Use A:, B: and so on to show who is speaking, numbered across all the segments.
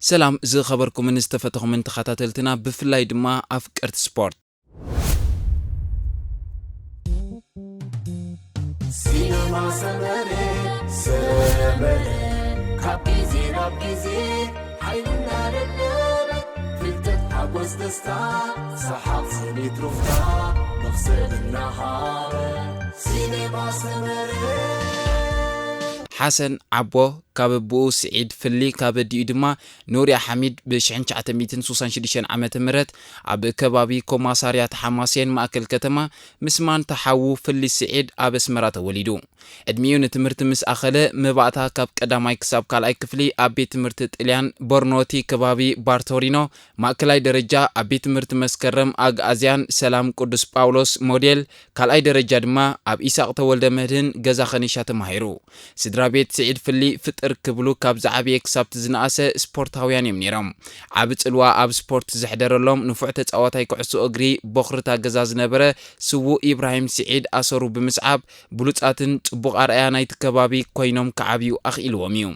A: سلام زي خبركم من استفتهم من تخاتلتنا بفلاي دما أفكرت سبورت سينما سمري كابيزي رابيزي حيونا للنار فلتت حبوز دستا صحاب سني تروفتا نفسد النهار سينما سمري حسن عبو كابو سعيد فلي كابدي دما نوريا حميد بشحن 966 عام تمرت اب كبابي كوماساريات حماسين ماكل كتما مسمان تحاو فلي سعيد اب اسمرات وليدو ادميون تمرت مس اخله مباتا كاب قداماي كساب كالاي كفلي اب تمرت طليان بورنوتي كبابي بارتورينو ماكلاي درجه اب تمرت مسكرم اغ ازيان سلام قدس باولوس موديل كالاي درجه دما اب اساق تولد مهدن غزا خنيشات ماهيرو سدرابيت سعيد فلي ركبلو كاب زعبي كسبت زناسه سبورتاويان يمنيرم عبد الوا اب سبورت زحدرلهم نفوع تصاوتاي كعسو اغري بخرتا غزاز نبره سو ابراهيم سعيد اسرو بمصعب بلوصاتن طبق اريا نايت كبابي كوينوم كعبيو اخيلوميو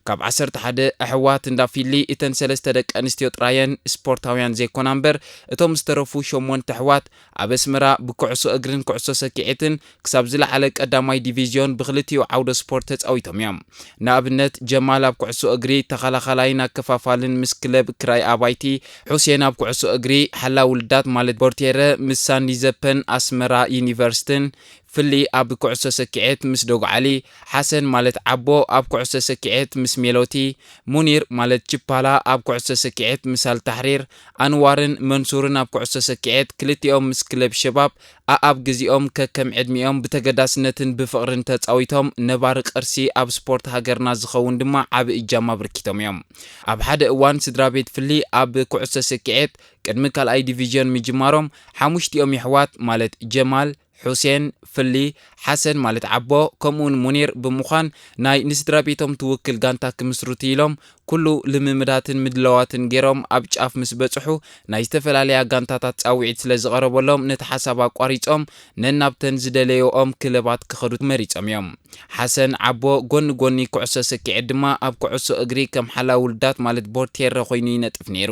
A: كاب 11 احوات اندافيلي اتن 3 دق انستيو طرايان سبورتاويان زيكونامبر اتوم استرفو شومون تحوات ابسمرا بكعسو اغرين كعسو سكيعتن كساب زلعله قداماي ديفيزيون بخلتيو عوده سبورت تصاويتهم يام نابنت جمال اب كعسو اغري تخلخلاينا كفافالن مس كلب كراي ابايتي حسين اب كعسو اغري حلا ولدات مالت بورتيره مسان ديزبن اسمرا يونيفرسيتين فلي اب كعسو سكيعت مس دوغ علي حسن مالت عبو اب كعسو سكيعت مس ميلوتي منير مالت جبالا اب كعسو سكيعت مسال تحرير انوارن منصورن اب كعسو سكيعت كلتيوم مس كلب شباب اب غزيوم ككم عدميوم بتغداسنتن بفقرن تصاويتهم نبار قرسي اب سبورت هاجرنا زخون دما اب اجاما بركيتهم يوم اب حدا اوان سدرابيت فلي اب كعسو سكيعت قدم كال اي ديفيجن مجمارهم حموشتيوم يحوات مالت جمال حسين فلي حسن مالت عبو كمون منير بمخان ناي نسدرابيتهم توكل غانتا كمسروتيلهم كله لممداتن مدلواتن غيروم ابچاف مسبصحو ناي استفلاليا غانتاታት ጻውዒት ስለዝቀረበሎም ነተሐሳባ ቋሪጾም ነናብተን ዝደለዮኦም ክለባት ክኸዱት መሪጾም እዮም حسن عبو ጎኒ ኩዕሶ ሰኪዕ ድማ ኣብ ኩዕሶ እግሪ ከም ሓላ ውልዳት ማለት ቦርቴር ኮይኑ ይነጥፍ ነይሩ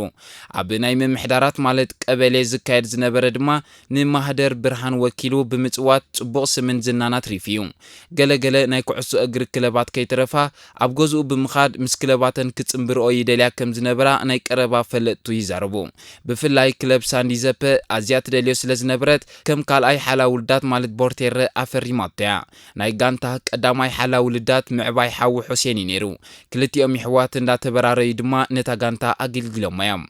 A: ኣብ ናይ መምሕዳራት ማለት ቀበሌ ዝካየድ ዝነበረ ድማ ንማህደር ብርሃን ወኪሉ ብምጽዋት ጽቡቕ ስምን ዝናናት ሪፊዩ ገለገለ ናይ ኩዕሶ እግሪ ክለባት ከይተረፋ ኣብ ገዝኡ ብምኻድ ምስ ክለባተን ክጽምብርኦ ይደልያ ከም ዝነበራ ናይ ቀረባ ፈለጥቱ ይዛረቡ ብፍላይ ክለብ ሳንዲዘፐ ኣዝያት ደልዮ ስለዝነበረት ከም ካልኣይ ሓላ ውልዳት ማለት ቦርቴር ኣፈሪማትያ ናይ ጋንታ ቀዳማይ ሓላ ውልዳት ምዕባይ ሓዊ ሁሴን ነይሩ ክልቲኦም ይሕዋት እንዳተበራረዩ ድማ ነታ ጋንታ ኣገልግሎም ማያም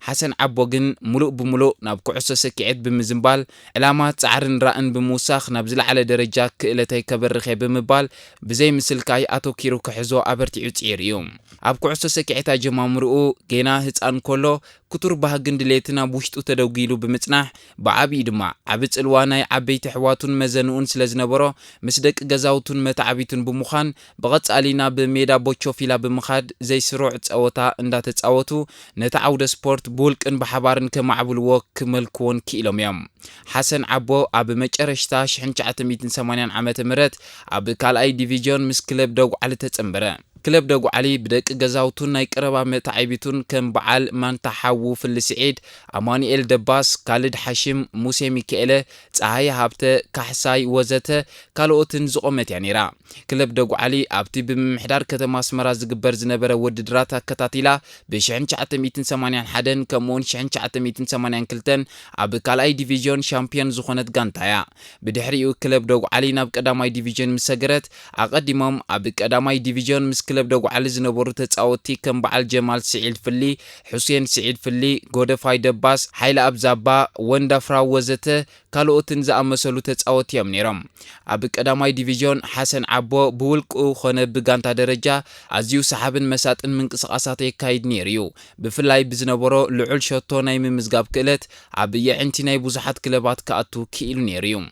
A: حسن عبو ግን ሙሉእ ብሙሉእ ናብ ኩዕሶ ሰኪዕት ብምዝምባል ዕላማ ጻዕርን ራእን ብምውሳኽ ናብ ዝለዓለ ደረጃ ክእለተይ ከበርኸ ብምባል ብዘይ ምስልካይ ኣቶኪሩ ክሕዞ ኣበርቲዑ ጽይር እዩ ኣብ ኩዕሶ ሰኪዕት ኣጀማምርኡ ገና ህፃን ኮሎ كتور بهجن دليتنا بوشتو تدوغيلو بمصناح بعبي دما عب صلواناي عبيت حواتون مزنون سلازنبرو مسدق غزاوتون متعبيتون بمخان بغص علينا بميدا بوچو فيلا بمخاد زي سروع تصاوتا اندا تصاوتو نتعود سبورت بولقن بحبارن كمعبلو كملكون كيلوم يام حسن عبو اب مچرشتا 1980 عامه مرت اب كالاي ديفيجن مس كلب دوغ على تصمبره كلب دوغ علي بدق غزاوتون ناي قربا متعبيتون كم بعال مان تحو في السعيد امانيل دباس خالد حشيم موسى ميكائيل صاحي هابته كحساي وزته كالوتن زقومت يانيرا كلب دوغ علي ابتي بمحدار كتما اسمرا زغبر زنبره وددراتا كتاتيلا بشحن 981 كمون شحن 982 اب كالاي ديفيجن شامبيون زخونت غانتايا بدحريو كلب دوغ علي ناب قداماي ديفيجن مسغرت اقدمهم اب قداماي ديفيجن كلب دوغ علي زنبرو تصاوتي كم بعل جمال سعيد فلي حسين سعيد فلي غودفاي دباس حيل ابزابا وندفرا وزته كالوتن زامسلو تصاوتي يمنيرم اب قداماي ديفيجن حسن عبو بولقو خونه بغانتا درجه ازيو صحابن مساطن منقسقاسات يكايد نيريو بفلاي بزنبرو لعل شوتو ناي مزغاب كلت اب يعنتي ناي بوزحات كلبات كاتو كيلو نيريو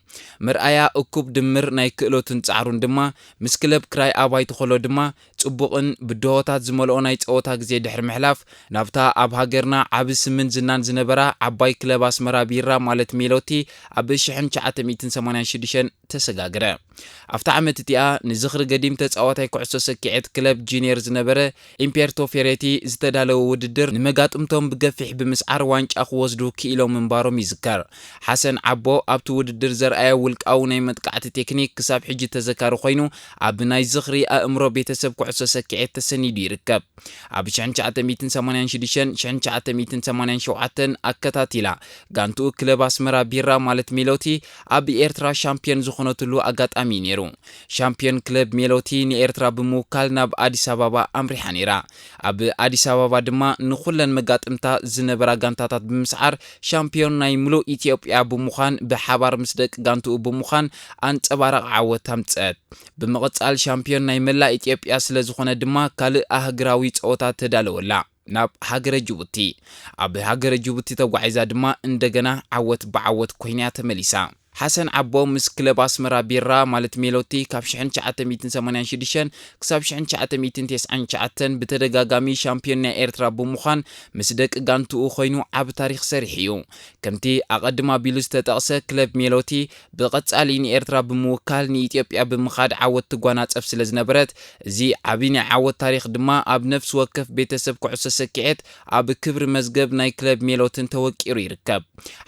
A: مرآيا اكوب دمر ناي كلوتن صعرون دما مسكلب كراي اباي تخلو دما ጽቡቕን ብዶታት ዝመልኦ ናይ ጸወታ ግዜ ድሕር ምሕላፍ ናብታ ኣብ ሃገርና ዓብ ስምን ዝናን ዝነበራ ዓባይ ክለብ ኣስመራ ቢራ ማለት ሜሎቲ ኣብ 1986 ተሰጋግረ
B: ኣብታ ዓመት እቲኣ ንዝኽሪ ገዲም ተጻዋታይ ኩዕሶ ሰኪዔት ክለብ ጁኒየር ዝነበረ ኢምፔርቶ ፌሬቲ ዝተዳለወ ውድድር ንመጋጥምቶም ብገፊሕ ብምስዓር ዋንጫ ክወስዱ ክኢሎም ምንባሮም ይዝከር። ሓሰን ዓቦ ኣብቲ ውድድር ዘርኣየ ውልቃዊ ናይ መጥቃዕቲ ቴክኒክ ክሳብ ሕጂ ተዘካሪ ኮይኑ ኣብ ናይ ዝኽሪ ኣእምሮ ቤተሰብ ኩዕሶ ሰኪዔት ተሰኒዱ ይርከብ። ኣብ 1986-1987 ኣከታቲላ ጋንትኡ ክለብ ኣስመራ ቢራ ማለት ሜሎቲ ኣብ ኤርትራ ሻምፒዮን ዝኾነትሉ ኣጋጣሚ ነይሩ። ሻምፒዮን ክለብ ሜሎቲ ንኤርትራ ብምውካል ናብ ኣዲስ ኣበባ ኣምሪሓ ነይራ። ኣብ ኣዲስ ኣበባ ድማ ንኹለን መጋጥምታ ዝነበራ ጋንታታት ብምስዓር ሻምፒዮን ናይ ሙሉእ ኢትዮጵያ ብምዃን ብሓባር ምስ ደቂ ጋንትኡ ብምዃን ኣንጸባራቕ ዓወት ኣምጽአት። ብምቕጻል ሻምፒዮን ናይ መላእ ኢትዮጵያ ስለ ዝኾነ ድማ ካልእ ኣህጉራዊ ጸወታ ተዳለወላ ናብ ሃገረ ጅቡቲ። ኣብ ሃገረ ጅቡቲ ተጓዒዛ ድማ እንደገና ዓወት ብዓወት ኮይና ተመሊሳ። ሓሰን ዓቦ ምስ ክለብ ኣስመራ ቢራ ማለት ሜሎቲ ካብ 1986 ክሳብ 1999 ብተደጋጋሚ ሻምፒዮን ናይ ኤርትራ ብምዃን ምስ ደቂ ጋንትኡ ኮይኑ ዓብ ታሪክ ሰሪሕ እዩ። ከምቲ ኣቐድማ ቢሉ ዝተጠቕሰ ክለብ ሜሎቲ ብቐጻሊ ንኤርትራ ብምውካል ንኢትዮጵያ ብምኻድ ዓወት ትጓናጸፍ ስለ ዝነበረት እዚ ዓብይ ናይ ዓወት ታሪክ ድማ ኣብ ነፍሲ ወከፍ ቤተሰብ ኩዕሶ ሰኪዔት ኣብ ክብሪ መዝገብ ናይ ክለብ ሜሎትን ተወቂሩ ይርከብ።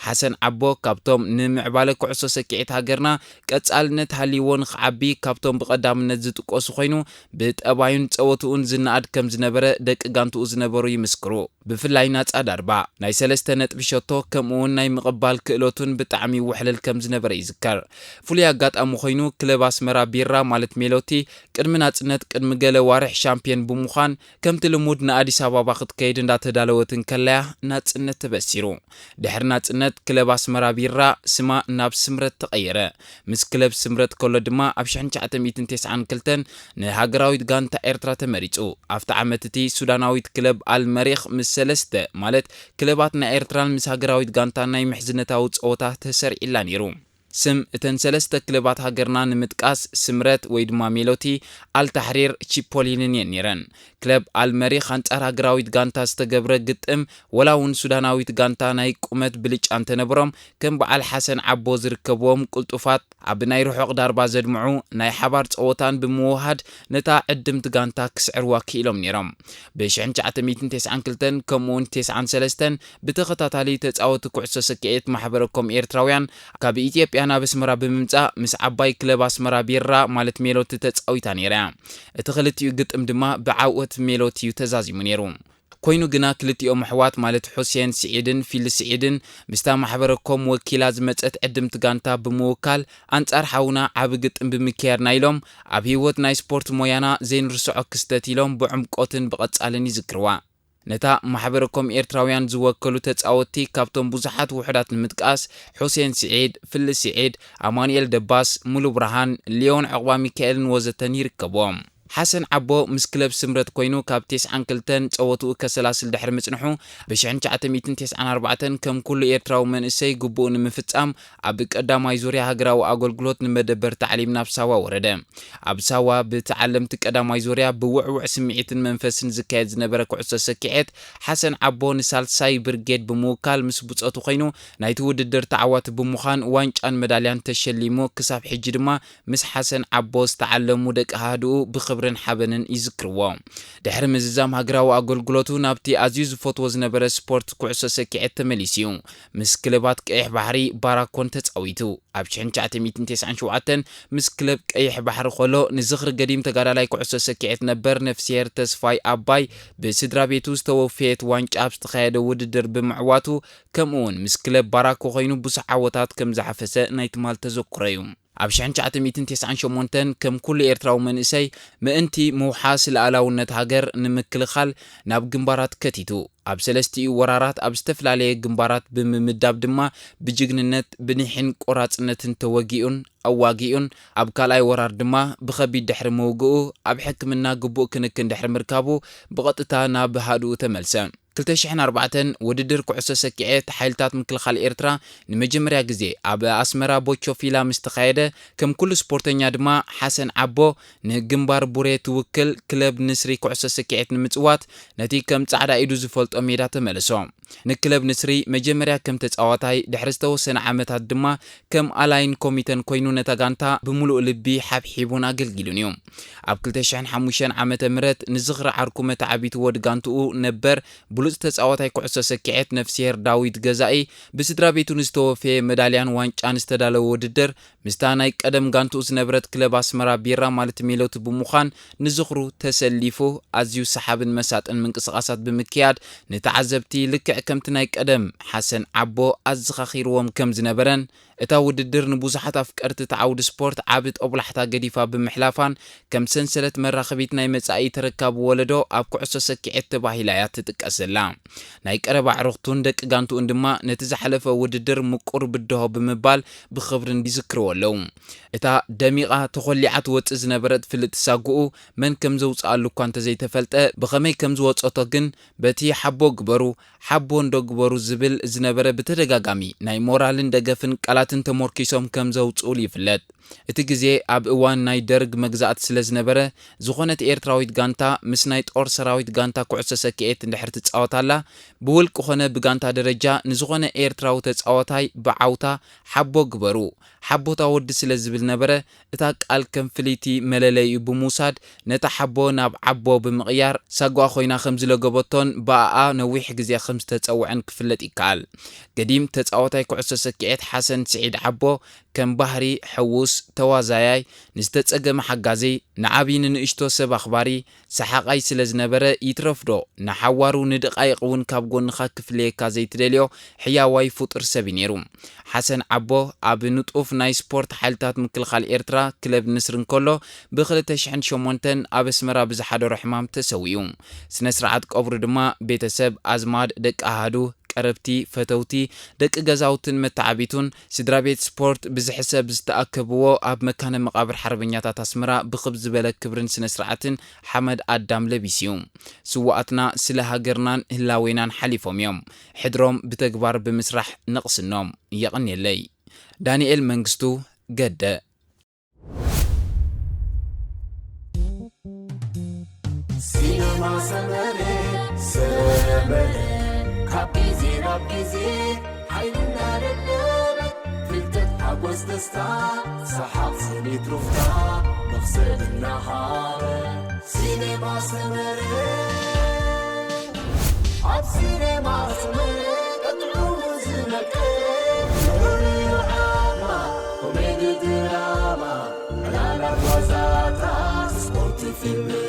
B: ሓሰን ዓቦ ካብቶም ንምዕባለ ኩዕሶ ሰኪዔት ሃገርና ቀጻልነት ሃልይዎን ክዓቢ ካብቶም ብቐዳምነት ዝጥቀሱ ኮይኑ ብጠባዩን ጸወቱን ዝናኣድ ከም ዝነበረ ደቂ ጋንትኡ ዝነበሩ ይምስክሩ። ብፍላይ ናጻ ዳርባ ናይ 3 ነጥቢ ሸቶ ከምኡውን ናይ ምቕባል ክእሎቱን ብጣዕሚ ውሕልል ከም ዝነበረ ይዝከር። ፍሉይ ኣጋጣሚ ኮይኑ ክለብ ኣስመራ ቢራ ማለት ሜሎቲ ቅድሚ ናጽነት ቅድሚ ገለ ዋርሕ ሻምፒዮን ብምዃን ከምቲ ልሙድ ንኣዲስ ኣበባ ክትከይድ እንዳተዳለወትን ከለያ ናጽነት ተበሲሩ። ድሕሪ ናጽነት ክለብ ኣስመራ ቢራ ስማ ናብ ስምረት ተቐየረ። ምስ ክለብ ስምረት ከሎ ድማ ኣብ 1992 ንሃገራዊት ጋንታ ኤርትራ ተመሪጹ። ኣብቲ ዓመት እቲ ሱዳናዊት ክለብ ኣልመሪኽ ምስ 3 ማለት ክለባት ናይ ኤርትራን ምስ ሃገራዊት ጋንታ ናይ ምሕዝነታዊ ጸወታ ተሰሪዕላ ነይሩ። ስም እተን 3 ክለባት ሃገርና ንምጥቃስ ስምረት ወይ ድማ ሜሎቲ፣ ኣልታሕሪር፣ ቺፖሊንን ነይረን። ክለብ ኣልመሪኽ ኣንጻር ሃገራዊት ጋንታ ዝተገብረ ግጥም ወላውን ሱዳናዊት ጋንታ ናይ ቁመት ብልጫ እንተነበሮም ከም በዓል ሓሰን ዓቦ ዝርከብዎም ቁልጡፋት ኣብ ናይ ርሑቕ ዳርባ ዘድምዑ ናይ ሓባር ጸወታን ብምውሃድ ነታ ዕድምቲ ጋንታ ክስዕርዋ ክኢሎም ነይሮም። ብ1992 ከምኡውን 93 ብተኸታታሊ ተጻወቲ ኩዕሶ ሰኪዔት ማሕበረኮም ኤርትራውያን ካብ ኢትዮጵያ ናብ ኣስመራ ብምምጻእ ምስ ዓባይ ክለብ ኣስመራ ቢራ ማለት ሜሎቲ ተጻዊታ ነይራ። እቲ ክልቲኡ ግጥም ድማ ብዓወት ሜሎቲ ተዛዚሙ ነይሩ። ኮይኑ ግና ክልቲኦም ኣሕዋት ማለት ሁሴን ስዒድን ፊልስ ስዒድን ምስታ ማሕበረኮም ወኪላ ዝመጸት ዕድምቲ ጋንታ ብምውካል ኣንጻር ሓውና ዓብ ግጥም ብምክያድና ኢሎም ኣብ ህይወት ናይ ስፖርት ሞያና ዘይንርስዖ ክስተት ኢሎም ብዕምቆትን ብቐጻልን ይዝክርዋ። ነታ ማሕበረኮም ኤርትራውያን ዝወከሉ ተጻወቲ ካብቶም ብዙሓት ውሕዳት ንምጥቃስ ሁሴን ስዒድ፣ ፊልስ ስዒድ፣ ኣማኑኤል ደባስ፣ ሙሉ ብርሃን፣ ሊዮን ዕቕባ ሚካኤልን ወዘተን ይርከብዎም። ሓሰን ዓቦ ምስ ክለብ ስምረት ኮይኑ ካብ 92 ጸወቱኡ ከሰላስል ድሕሪ ምጽንሑ ብ1994 ከም ኩሉ ኤርትራዊ መንእሰይ ግቡኡ ንምፍጻም ኣብ ቀዳማይ ዙርያ ሃገራዊ ኣገልግሎት ንመደበር ታዕሊም ናብ ሳዋ ወረደ። ኣብ ሳዋ ብተዓለምቲ ቀዳማይ ዙርያ ብውዕውዕ ስምዒትን መንፈስን ዝካየድ ዝነበረ ኩዕሶ ሰኪዔት ሓሰን ዓቦ ንሳልሳይ ብርጌድ ብምውካል ምስ ብጾቱ ኮይኑ ናይቲ ውድድር ተዓዋቲ ብምዃን ዋንጫን መዳልያን ተሸሊሙ ክሳብ ሕጂ ድማ ምስ ሓሰን ዓቦ ዝተዓለሙ ደቂ ሃድኡ ብኽብርን ሓበንን ይዝክርዎ። ድሕሪ ምዝዛም ሃገራዊ ኣገልግሎቱ ናብቲ ኣዝዩ ዝፈትዎ ዝነበረ ስፖርት ኩዕሶ ሰኪዔት ተመሊሱ እዩ። ምስ ክለባት ቀይሕ ባሕሪ ባራኮን ተጻዊቱ። ኣብ 1997 ምስ ክለብ ቀይሕ ባሕሪ ከሎ ንዝኽሪ ገዲም ተጋዳላይ ኩዕሶ ሰኪዔት ነበር ነፍስሄር ተስፋይ ኣባይ ብስድራ ቤቱ ዝተወፍየት ዋንጫ ኣብ ዝተኻየደ ውድድር ብምዕዋቱ ከምኡውን ምስ ክለብ ባራኮ ኮይኑ ብዙሕ ዓወታት ከም ዝሓፈሰ ናይ ትማል ተዘክሮ እዩ። ኣብ 1998 ከም ኩሉ ኤርትራዊ መንእሰይ ምእንቲ ምውሓስ ልኣላውነት ሃገር ንምክልኻል ናብ ግንባራት ከቲቱ። ኣብ 3 ወራራት ኣብ ዝተፈላለየ ግንባራት ብምምዳብ ድማ ብጅግንነት ብንሕን ቆራጽነትን ተወጊኡን ኣዋጊኡን ኣብ ካልኣይ ወራር ድማ ብኸቢድ ድሕሪ መውግኡ ኣብ ሕክምና ግቡእ ክንክን ድሕሪ ምርካቡ ብቐጥታ ናብ ሃድኡ ተመልሰ። 2004 ውድድር ኩዕሶ ሰኪዔት ሓይልታት ምክልኻል ኤርትራ ንመጀመርያ ግዜ ኣብ ኣስመራ ቦቾ ፊላ ምስ ተኻየደ ከም ኩሉ ስፖርተኛ ድማ ሓሰን ዓቦ ንግንባር ቡሬ ትውክል ክለብ ንስሪ ኩዕሶ ሰኪዔት ንምጽዋት ነቲ ከም ጻዕዳ ኢዱ ዝፈልጦ ሜዳ ተመለሶ ንክለብ ንስሪ መጀመርያ ከም ተጻዋታይ ድሕሪ ዝተወሰነ ዓመታት ድማ ከም ኣላይን ኮሚተን ኮይኑ ነታ ጋንታ ብምሉእ ልቢ ሓብሒቡን ኣገልጊሉን እዩ ኣብ 2005 ዓመተ ምህረት ንዝኽሪ ዓርኩመ ተዓቢቱ ወድ ጋንትኡ ነበር ብሉጽ ተጻዋታይ ኩዕሶ ሰኪዔት ነፍሲሄር ዳዊት ገዛኢ ብስድራ ቤቱ ንዝተወፈየ ሜዳልያን ዋንጫን ዝተዳለወ ውድድር ምስታ ናይ ቀደም ጋንትኡ ዝነበረት ክለብ ኣስመራ ቢራ ማለት ሜሎት ብምዃን ንዝኽሩ ተሰሊፉ ኣዝዩ ሰሓብን መሳጥን ምንቅስቓሳት ብምክያድ ንተዓዘብቲ ልክዕ ከምቲ ናይ ቀደም ሓሰን ዓቦ ኣዘኻኺርዎም ከም ዝነበረን እታ ውድድር ንብዙሓት ኣፍቀርቲ ተዓውዲ ስፖርት ዓብ ጦብላሕታ ገዲፋ ብምሕላፋን ከም ሰንሰለት መራኸቢት ናይ መጻኢ ተረካቢ ወለዶ ኣብ ኩዕሶ ሰኪዔት ተባሂላ እያ ትጥቀሰላ ናይ ቀረባ ዕሩኽቱን ደቂ ጋንትኡን ድማ ነቲ ዝሓለፈ ውድድር ምቁር ብድሆ ብምባል ብኽብሪ እንዲዝክርዎ ኣለዉ እታ ደሚቓ ተኾሊዓ ትወፅእ ዝነበረት ፍልጥ ሳጉኡ መን ከም ዘውፅኣሉ እኳ እንተዘይተፈልጠ ብኸመይ ከም ዝወፀቶ ግን በቲ ሓቦ ግበሩ ሓቦ እንዶ ግበሩ ዝብል ዝነበረ ብተደጋጋሚ ናይ ሞራልን ደገፍን ቃላትን ተሞርኪሶም ከም ዘውፅኡል ይፍለጥ እቲ ግዜ ኣብ እዋን ናይ ደርግ መግዛእት ስለ ዝነበረ ዝኾነት ኤርትራዊት ጋንታ ምስ ናይ ጦር ሰራዊት ጋንታ ኩዕሶ ሰኪዔት እንድሕር ትጻወታላ ብውልቂ ኾነ ብጋንታ ደረጃ ንዝኾነ ኤርትራዊ ተጻዋታይ ብዓውታ ሓቦ ግበሩ ሓቦታ ወዲ ስለ ዝብል ነበረ እታ ቃል ከም ፍልይቲ መለለዩ ብምውሳድ ነታ ሓቦ ናብ ዓቦ ብምቕያር ሳጓ ኮይና ከም ዝለገበቶን ብኣኣ ነዊሕ ግዜ ከም ዝተጸውዐን ክፍለጥ ይከኣል ገዲም ተጻዋታይ ኩዕሶ ሰኪዔት ሓሰን ስዒድ ዓቦ ከም ባህሪ ሕውስ ተዋዛያይ ንዝተጸገመ ሓጋዚ ንዓብይ ንእሽቶ ሰብ ኣኽባሪ ሰሓቓይ ስለ ዝነበረ ይትረፍዶ ንሓዋሩ ንድቓይቕ እውን ካብ ጎንኻ ክፍልየካ ዘይትደልዮ ሕያዋይ ፍጡር ሰብ ነይሩ ሓሰን ዓቦ ኣብ ንጡፍ ናይ ስፖርት ሓይልታት ምክልኻል ኤርትራ ክለብ ንስር እንከሎ ብ2008 ኣብ ኣስመራ ብዝሓደሮ ሕማም ተሰዊዩ ስነ ስርዓት ቀብሩ ድማ ቤተሰብ ኣዝማድ ደቂ ኣሃዱ ቀረብቲ ፈተውቲ ደቂ ገዛውትን መተዓቢቱን ስድራ ቤት ስፖርት ብዝሕሰብ ዝተኣከብዎ ኣብ መካነ መቃብር ሓርበኛታት ኣስመራ ብኽብ ዝበለ ክብርን ስነ ስርዓትን ሓመድ ኣዳም ለቢስዩ ስዋኣትና ስለ ሃገርናን ህላዌናን ሓሊፎም እዮም ሕድሮም ብተግባር ብምስራሕ ንቕስኖም የቕንየለይ ዳንኤል መንግስቱ ገደ
A: ሲነማ ሰመሬ ሰመሬ ካቢዚ ራቢዚ ሓይልና ደደበት ፍልጠት ሓጎስ ደስታ ሰሓቕ ስኒት ሩፍታ መኽሰብና ሃረ ሲኔማ ሰመሬ ኣብ ሲኔማ ሰመሬ ቀጥዑሙ ዝነቀ ዓማ ኮሜዲ ድራማ ዕላላት ዋዛታ ስፖርት ፊልም